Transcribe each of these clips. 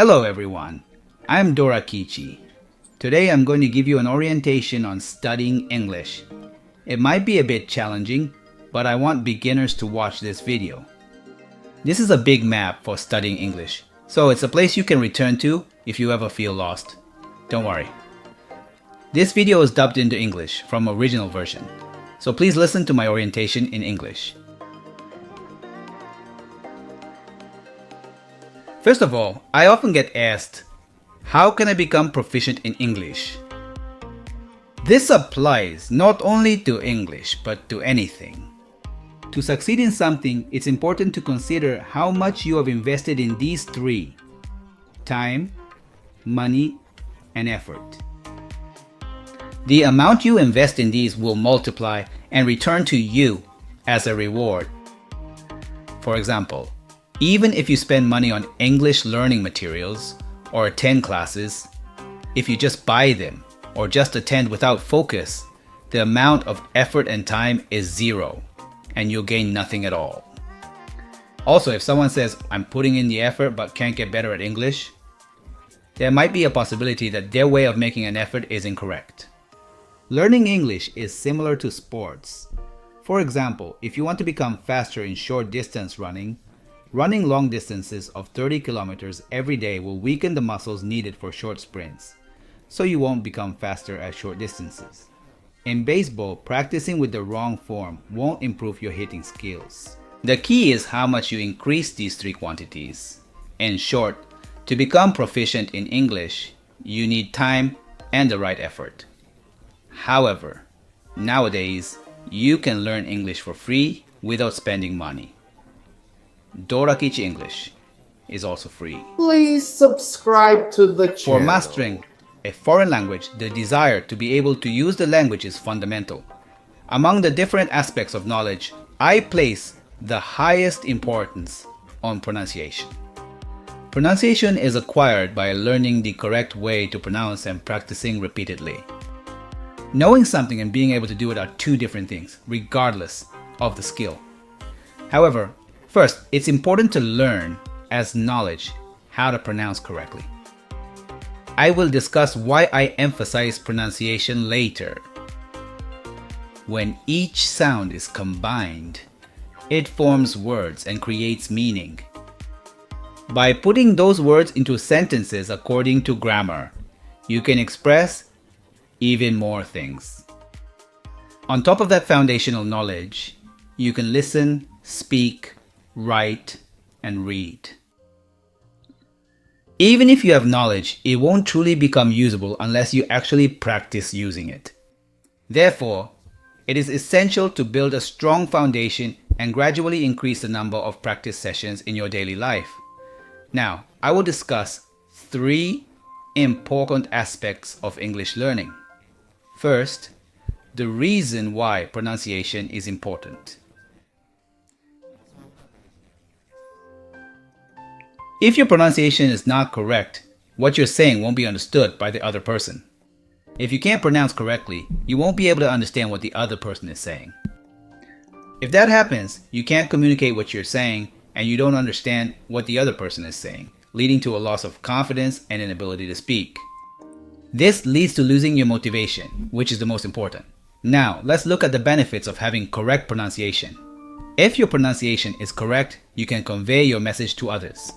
Hello everyone, I'm Drakichi. Today I'm going to give you an orientation on studying English. It might be a bit challenging, but I want beginners to watch this video. This is a big map for studying English, so it's a place you can return to if you ever feel lost. Don't worry. This video is dubbed into English from original version, so please listen to my orientation in English. First of all, I often get asked, how can I become proficient in English? This applies not only to English, but to anything. To succeed in something, it's important to consider how much you have invested in these three: time, money, and effort. The amount you invest in these will multiply and return to you as a reward. For example, even if you spend money on English learning materials or attend classes, if you just buy them or just attend without focus, the amount of effort and time is zero, and you'll gain nothing at all. Also, if someone says, I'm putting in the effort but can't get better at English, there might be a possibility that their way of making an effort is incorrect. Learning English is similar to sports. For example, if you want to become faster in short distance running long distances of 30 kilometers every day will weaken the muscles needed for short sprints, so you won't become faster at short distances. In baseball, practicing with the wrong form won't improve your hitting skills. The key is how much you increase these three quantities. In short, to become proficient in English, you need time and the right effort. However, nowadays, you can learn English for free without spending money. Drakichi English is also free. Please subscribe to the channel. For mastering a foreign language, the desire to be able to use the language is fundamental. Among the different aspects of knowledge, I place the highest importance on pronunciation. Pronunciation is acquired by learning the correct way to pronounce and practicing repeatedly. Knowing something and being able to do it are two different things, regardless of the skill. However, first, it's important to learn as knowledge how to pronounce correctly. I will discuss why I emphasize pronunciation later. When each sound is combined, it forms words and creates meaning. By putting those words into sentences according to grammar, you can express even more things. On top of that foundational knowledge, you can listen, speak, write, and read. Even if you have knowledge, it won't truly become usable unless you actually practice using it. Therefore, it is essential to build a strong foundation and gradually increase the number of practice sessions in your daily life. Now, I will discuss three important aspects of English learning. First, the reason why pronunciation is important. If your pronunciation is not correct, what you're saying won't be understood by the other person. If you can't pronounce correctly, you won't be able to understand what the other person is saying. If that happens, you can't communicate what you're saying and you don't understand what the other person is saying, leading to a loss of confidence and inability to speak. This leads to losing your motivation, which is the most important. Now, let's look at the benefits of having correct pronunciation. If your pronunciation is correct, you can convey your message to others.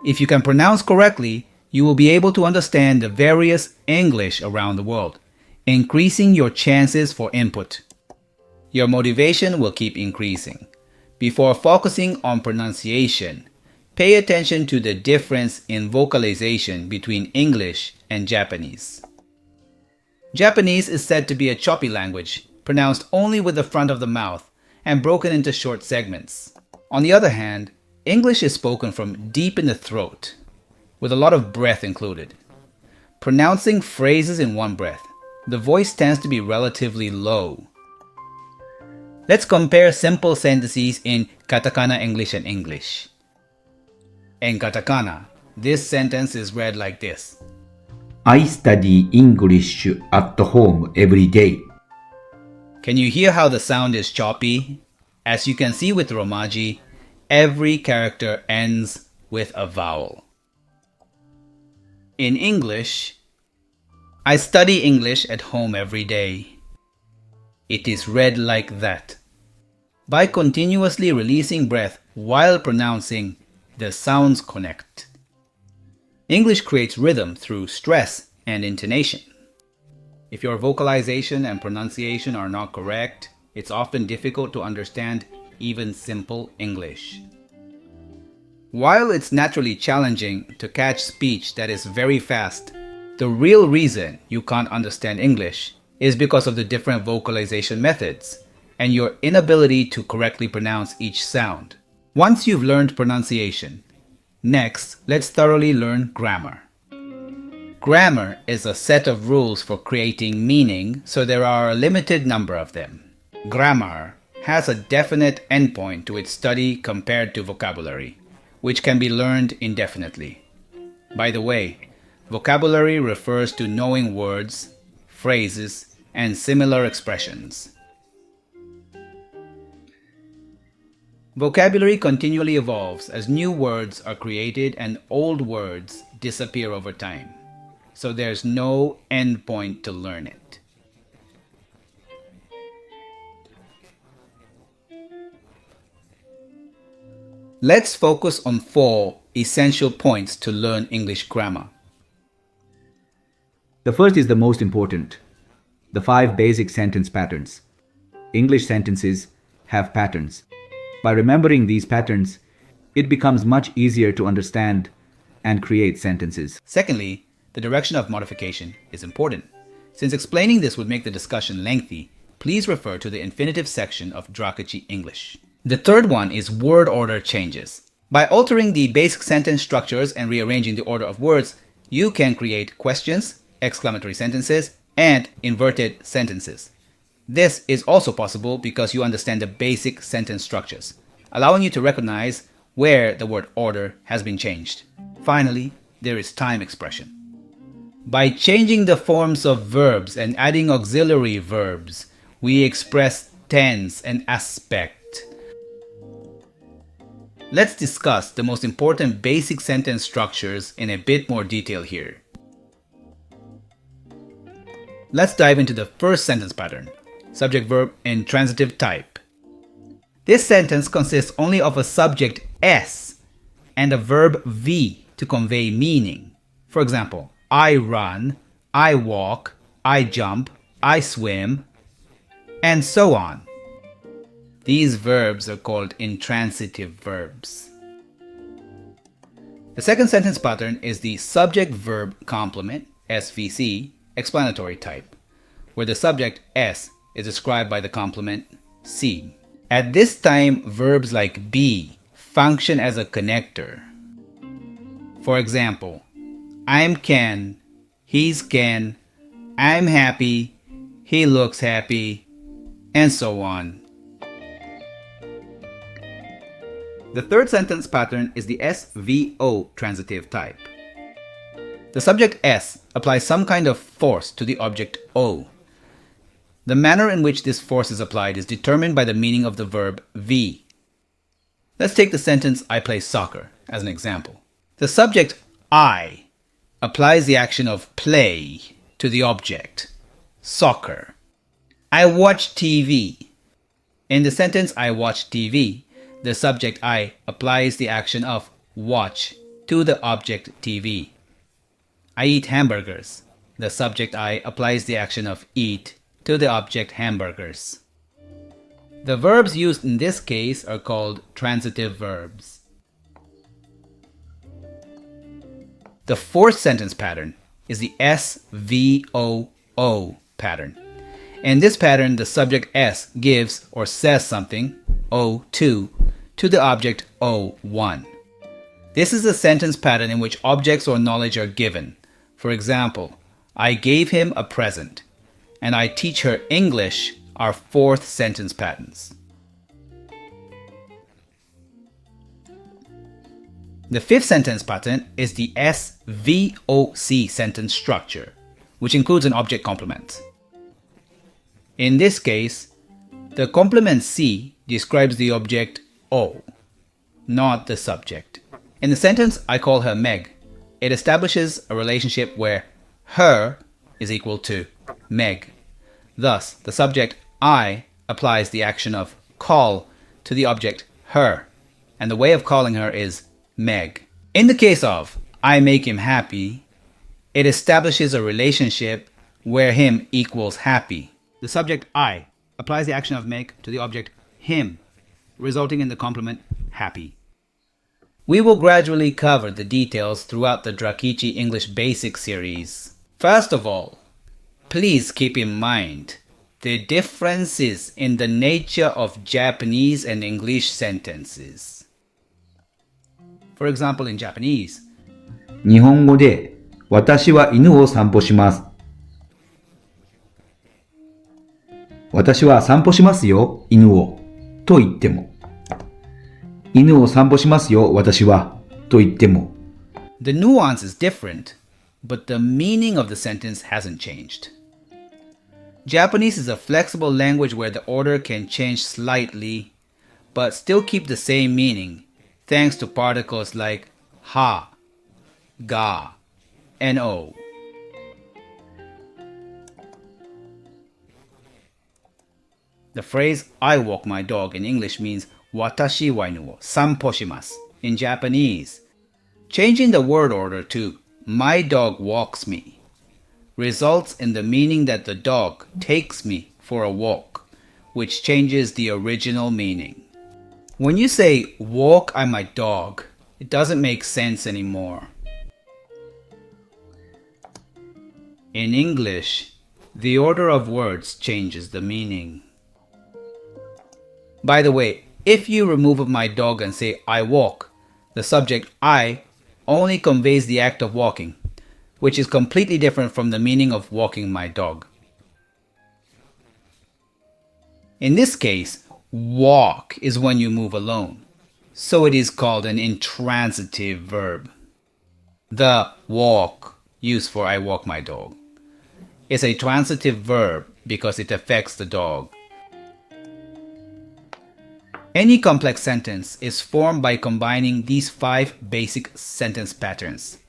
If you can pronounce correctly, you will be able to understand the various English around the world, increasing your chances for input. Your motivation will keep increasing. Before focusing on pronunciation, pay attention to the difference in vocalization between English and Japanese. Japanese is said to be a choppy language, pronounced only with the front of the mouth and broken into short segments. On the other hand, English is spoken from deep in the throat, with a lot of breath included. Pronouncing phrases in one breath, the voice tends to be relatively low. Let's compare simple sentences in katakana English and English. In katakana, this sentence is read like this. I study English at home every day. Can you hear how the sound is choppy? As you can see with Romaji, every character ends with a vowel. In English, I study English at home every day. It is read like that. By continuously releasing breath while pronouncing, the sounds connect. English creates rhythm through stress and intonation. If your vocalization and pronunciation are not correct, it's often difficult to understand even simple English. While it's naturally challenging to catch speech that is very fast, the real reason you can't understand English is because of the different vocalization methods and your inability to correctly pronounce each sound. Once you've learned pronunciation, next, let's thoroughly learn grammar. Grammar is a set of rules for creating meaning, so there are a limited number of them. Grammar has a definite endpoint to its study compared to vocabulary, which can be learned indefinitely. By the way, vocabulary refers to knowing words, phrases, and similar expressions. Vocabulary continually evolves as new words are created and old words disappear over time. So there's no end point to learn it. Let's focus on 4 essential points to learn English grammar. The first is the most important. The 5 basic sentence patterns. English sentences have patterns. By remembering these patterns, it becomes much easier to understand and create sentences. Secondly, the direction of modification is important. Since explaining this would make the discussion lengthy, please refer to the infinitive section of Drakichi English. The third one is word order changes. By altering the basic sentence structures and rearranging the order of words, you can create questions, exclamatory sentences, and inverted sentences. This is also possible because you understand the basic sentence structures, allowing you to recognize where the word order has been changed. Finally, there is time expression. By changing the forms of verbs and adding auxiliary verbs, we express tense and aspect. Let's discuss the most important basic sentence structures in a bit more detail here. Let's dive into the first sentence pattern, subject verb intransitive type. This sentence consists only of a subject S and a verb V to convey meaning. For example, I run, I walk, I jump, I swim, and so on. These verbs are called intransitive verbs. The second sentence pattern is the subject-verb complement, SVC, explanatory type, where the subject S is described by the complement C. At this time, verbs like be function as a connector. For example, I'm Ken, he's Ken, I'm happy, he looks happy, and so on. The third sentence pattern is the SVO transitive type. The subject S applies some kind of force to the object O. The manner in which this force is applied is determined by the meaning of the verb V. Let's take the sentence I play soccer as an example. The subject I applies the action of play to the object, soccer. I watch TV. In the sentence I watch TV, the subject I applies the action of watch to the object TV. I eat hamburgers. The subject I applies the action of eat to the object hamburgers. The verbs used in this case are called transitive verbs. The fourth sentence pattern is the SVOO pattern. In this pattern, the subject S gives or says something, O2, to the object O1. This is a sentence pattern in which objects or knowledge are given. For example, I gave him a present, and I teach her English are fourth sentence patterns. The fifth sentence pattern is the SVOC sentence structure, which includes an object complement. In this case, the complement C describes the object O, not the subject. In the sentence, I call her Meg, It establishes a relationship where her is equal to Meg. Thus, the subject I applies the action of call to the object her, and the way of calling her is Meg. In the case of I make him happy, it establishes a relationship where him equals happy. The subject I applies the action of make to the object him, resulting in the complement happy. We will gradually cover the details throughout the Drakichi English Basic series. First of all, please keep in mind the differences in the nature of Japanese and English sentences. For example, in Japanese, 日本語で私は犬を散歩します。私は散歩しますよ、犬を。と言っても。犬を散歩しますよ、私は。と言っても。the nuance is different, but the meaning of the sentence hasn't changed. Japanese is a flexible language where the order can change slightly, but still keep the same meaning, thanks to particles like ha, ga, and o. The phrase I walk my dog in English means watashi wa inu wo sanpo shimasu in Japanese. Changing the word order to my dog walks me results in the meaning that the dog takes me for a walk, which changes the original meaning. When you say walk I my dog, it doesn't make sense anymore. In English, the order of words changes the meaning. By the way, if you remove my dog and say I walk, the subject I only conveys the act of walking, which is completely different from the meaning of walking my dog. In this case, walk is when you move alone, so it is called an intransitive verb. The walk used for I walk my dog is a transitive verb because it affects the dog. Any complex sentence is formed by combining these 5 basic sentence patterns.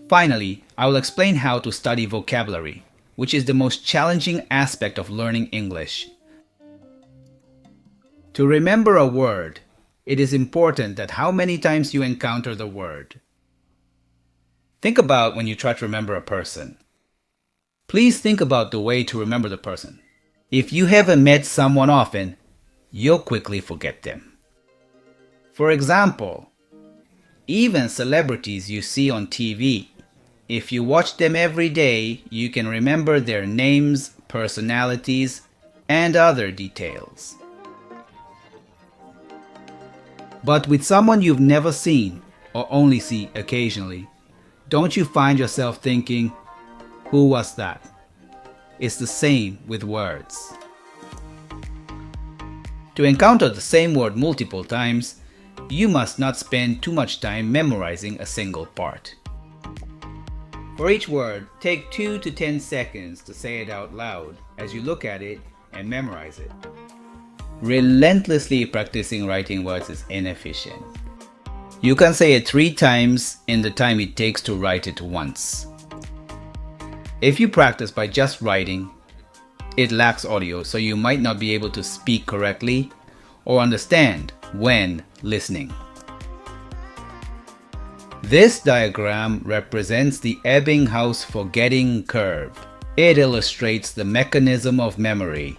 Finally, I will explain how to study vocabulary, which is the most challenging aspect of learning English. To remember a word, it is important that how many times you encounter the word. Think about when you try to remember a person. Please think about the way to remember the person. If you haven't met someone often, you'll quickly forget them. For example, even celebrities you see on TV, if you watch them every day, you can remember their names, personalities, and other details. But with someone you've never seen or only see occasionally, don't you find yourself thinking, who was that? It's the same with words. To encounter the same word multiple times, you must not spend too much time memorizing a single part. For each word, take 2 to 10 seconds to say it out loud as you look at it and memorize it. Relentlessly practicing writing words is inefficient. You can say it 3 times in the time it takes to write it once. If you practice by just writing, it lacks audio, so you might not be able to speak correctly or understand when listening. This diagram represents the Ebbinghaus forgetting curve. It illustrates the mechanism of memory.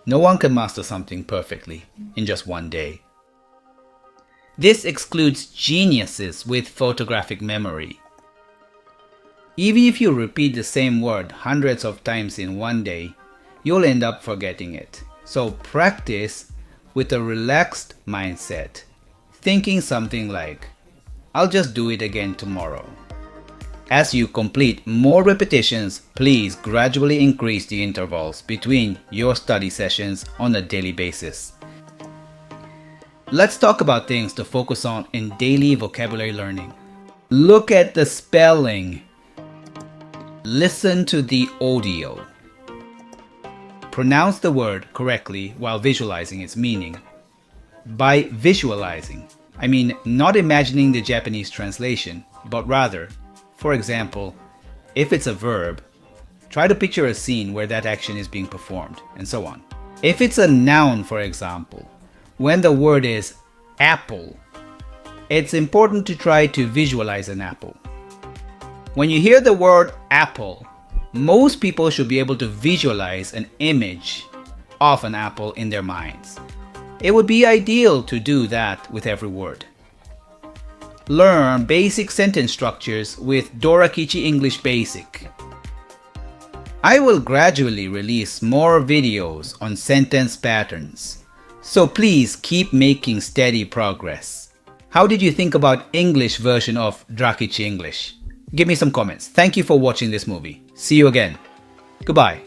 No one can master something perfectly in just one day. This excludes geniuses with photographic memory. Even if you repeat the same word hundreds of times in one day, you'll end up forgetting it. So practice with a relaxed mindset, thinking something like, I'll just do it again tomorrow. As you complete more repetitions, please gradually increase the intervals between your study sessions on a daily basis. Let's talk about things to focus on in daily vocabulary learning. Look at the spelling. Listen to the audio. Pronounce the word correctly while visualizing its meaning. by visualizing. I mean, not imagining the Japanese translation, but rather, for example, if it's a verb, try to picture a scene where that action is being performed, and so on. If it's a noun, for example, when the word is apple, it's important to try to visualize an apple. When you hear the word apple, most people should be able to visualize an image of an apple in their minds. It would be ideal to do that with every word. Learn basic sentence structures with Drakichi English Basic. I will gradually release more videos on sentence patterns, so please keep making steady progress. How did you think about English version of Drakichi English? Give me some comments. Thank you for watching this movie. See you again. Goodbye.